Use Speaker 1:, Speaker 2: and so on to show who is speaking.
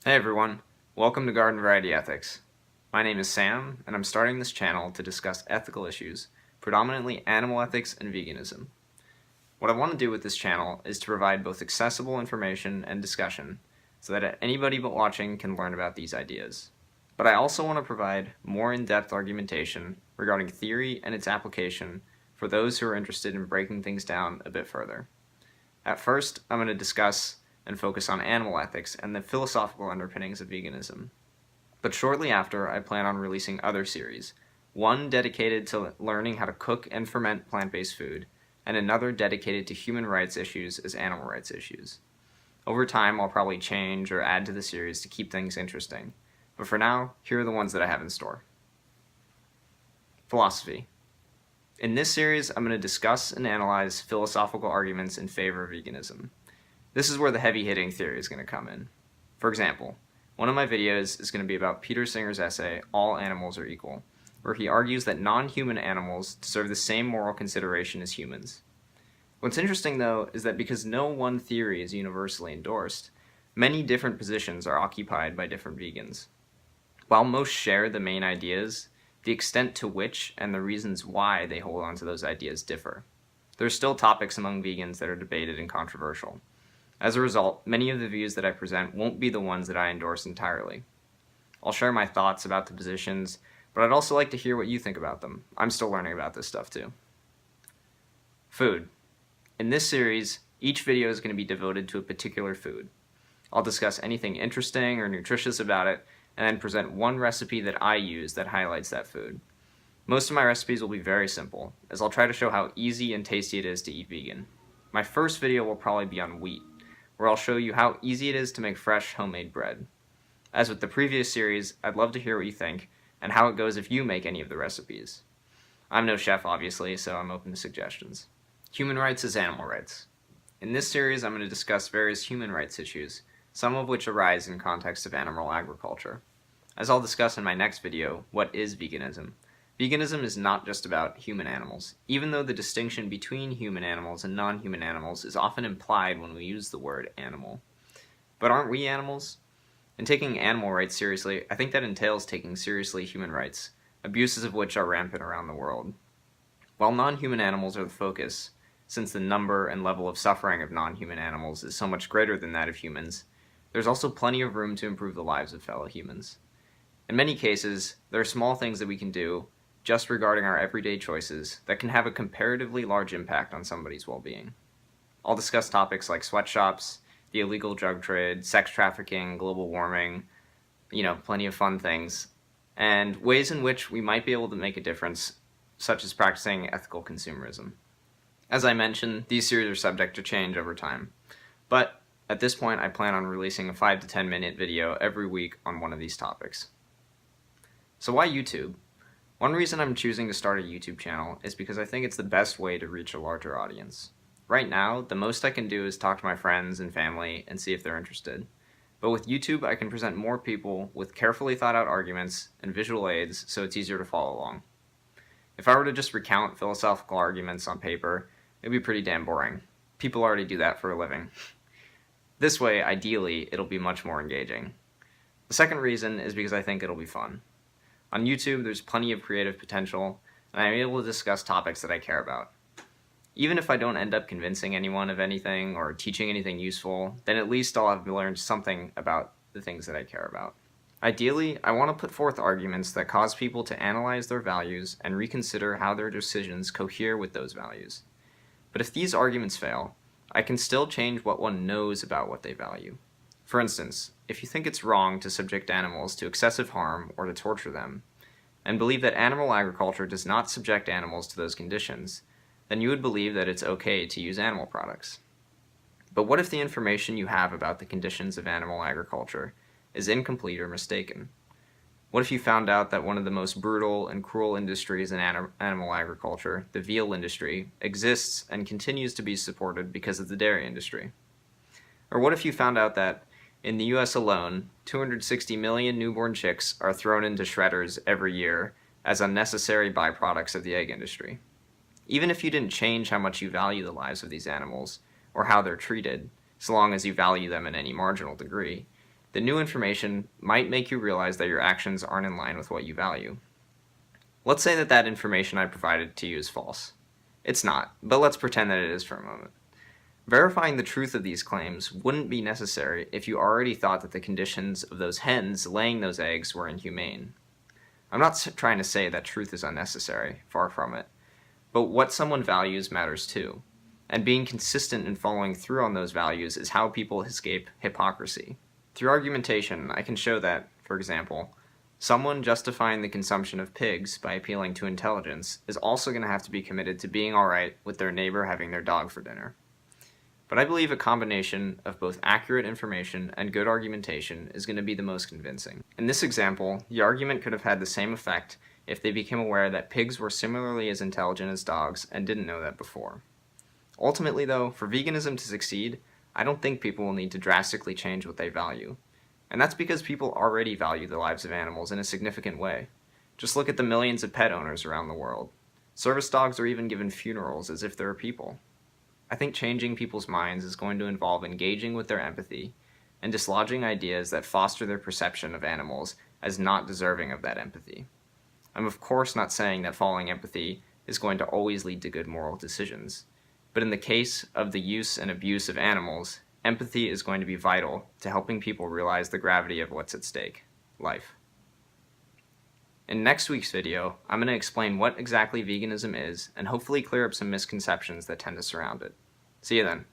Speaker 1: Hey everyone, welcome to Garden Variety Ethics. My name is Sam, and I'm starting this channel to discuss ethical issues, predominantly animal ethics and veganism. What I want to do with this channel is to provide both accessible information and discussion, so that anybody but watching can learn about these ideas. But I also want to provide more in-depth argumentation regarding theory and its application for those who are interested in breaking things down a bit further. At first, I'm going to discuss and focus on animal ethics and the philosophical underpinnings of veganism. But shortly after, I plan on releasing other series, one dedicated to learning how to cook and ferment plant-based food, and another dedicated to human rights issues as animal rights issues. Over time, I'll probably change or add to the series to keep things interesting, but for now, here are the ones that I have in store. Philosophy. In this series, I'm going to discuss and analyze philosophical arguments in favor of veganism. This is where the heavy-hitting theory is going to come in. For example, one of my videos is going to be about Peter Singer's essay, All Animals Are Equal, where he argues that non-human animals deserve the same moral consideration as humans. What's interesting, though, is that because no one theory is universally endorsed, many different positions are occupied by different vegans. While most share the main ideas, the extent to which and the reasons why they hold on to those ideas differ. There are still topics among vegans that are debated and controversial. As a result, many of the views that I present won't be the ones that I endorse entirely. I'll share my thoughts about the positions, but I'd also like to hear what you think about them. I'm still learning about this stuff too. Food. In this series, each video is going to be devoted to a particular food. I'll discuss anything interesting or nutritious about it, and then present one recipe that I use that highlights that food. Most of my recipes will be very simple, as I'll try to show how easy and tasty it is to eat vegan. My first video will probably be on wheat, where I'll show you how easy it is to make fresh homemade bread. As with the previous series, I'd love to hear what you think, and how it goes if you make any of the recipes. I'm no chef, obviously, so I'm open to suggestions. Human rights is animal rights. In this series, I'm going to discuss various human rights issues, some of which arise in context of animal agriculture. As I'll discuss in my next video, what is veganism? Veganism is not just about human animals, even though the distinction between human animals and non-human animals is often implied when we use the word animal. But aren't we animals? In taking animal rights seriously, I think that entails taking seriously human rights, abuses of which are rampant around the world. While non-human animals are the focus, since the number and level of suffering of non-human animals is so much greater than that of humans, there's also plenty of room to improve the lives of fellow humans. In many cases, there are small things that we can do just regarding our everyday choices that can have a comparatively large impact on somebody's well-being. I'll discuss topics like sweatshops, the illegal drug trade, sex trafficking, global warming, plenty of fun things, and ways in which we might be able to make a difference, such as practicing ethical consumerism. As I mentioned, these series are subject to change over time, but at this point I plan on releasing a 5 to 10 minute video every week on one of these topics. So why YouTube? One reason I'm choosing to start a YouTube channel is because I think it's the best way to reach a larger audience. Right now, the most I can do is talk to my friends and family and see if they're interested. But with YouTube, I can present more people with carefully thought out arguments and visual aids so it's easier to follow along. If I were to just recount philosophical arguments on paper, it'd be pretty damn boring. People already do that for a living. This way, ideally, it'll be much more engaging. The second reason is because I think it'll be fun. On YouTube, there's plenty of creative potential, and I'm able to discuss topics that I care about. Even if I don't end up convincing anyone of anything or teaching anything useful, then at least I'll have learned something about the things that I care about. Ideally, I want to put forth arguments that cause people to analyze their values and reconsider how their decisions cohere with those values. But if these arguments fail, I can still change what one knows about what they value. For instance, if you think it's wrong to subject animals to excessive harm or to torture them, and believe that animal agriculture does not subject animals to those conditions, then you would believe that it's okay to use animal products. But what if the information you have about the conditions of animal agriculture is incomplete or mistaken? What if you found out that one of the most brutal and cruel industries in animal agriculture, the veal industry, exists and continues to be supported because of the dairy industry? Or what if you found out that in the US alone, 260 million newborn chicks are thrown into shredders every year as unnecessary byproducts of the egg industry? Even if you didn't change how much you value the lives of these animals, or how they're treated, so long as you value them in any marginal degree, The new information might make you realize that your actions aren't in line with what you value. Let's say that information I provided to you is false. It's not, but let's pretend that it is for a moment. Verifying the truth of these claims wouldn't be necessary if you already thought that the conditions of those hens laying those eggs were inhumane. I'm not trying to say that truth is unnecessary, far from it, but what someone values matters too, and being consistent in following through on those values is how people escape hypocrisy. Through argumentation, I can show that, for example, someone justifying the consumption of pigs by appealing to intelligence is also going to have to be committed to being alright with their neighbor having their dog for dinner. But I believe a combination of both accurate information and good argumentation is going to be the most convincing. In this example, the argument could have had the same effect if they became aware that pigs were similarly as intelligent as dogs and didn't know that before. Ultimately though, for veganism to succeed, I don't think people will need to drastically change what they value. And that's because people already value the lives of animals in a significant way. Just look at the millions of pet owners around the world. Service dogs are even given funerals as if they're people. I think changing people's minds is going to involve engaging with their empathy and dislodging ideas that foster their perception of animals as not deserving of that empathy. I'm of course not saying that following empathy is going to always lead to good moral decisions, but in the case of the use and abuse of animals, empathy is going to be vital to helping people realize the gravity of what's at stake: life. In next week's video, I'm going to explain what exactly veganism is and hopefully clear up some misconceptions that tend to surround it. See you then.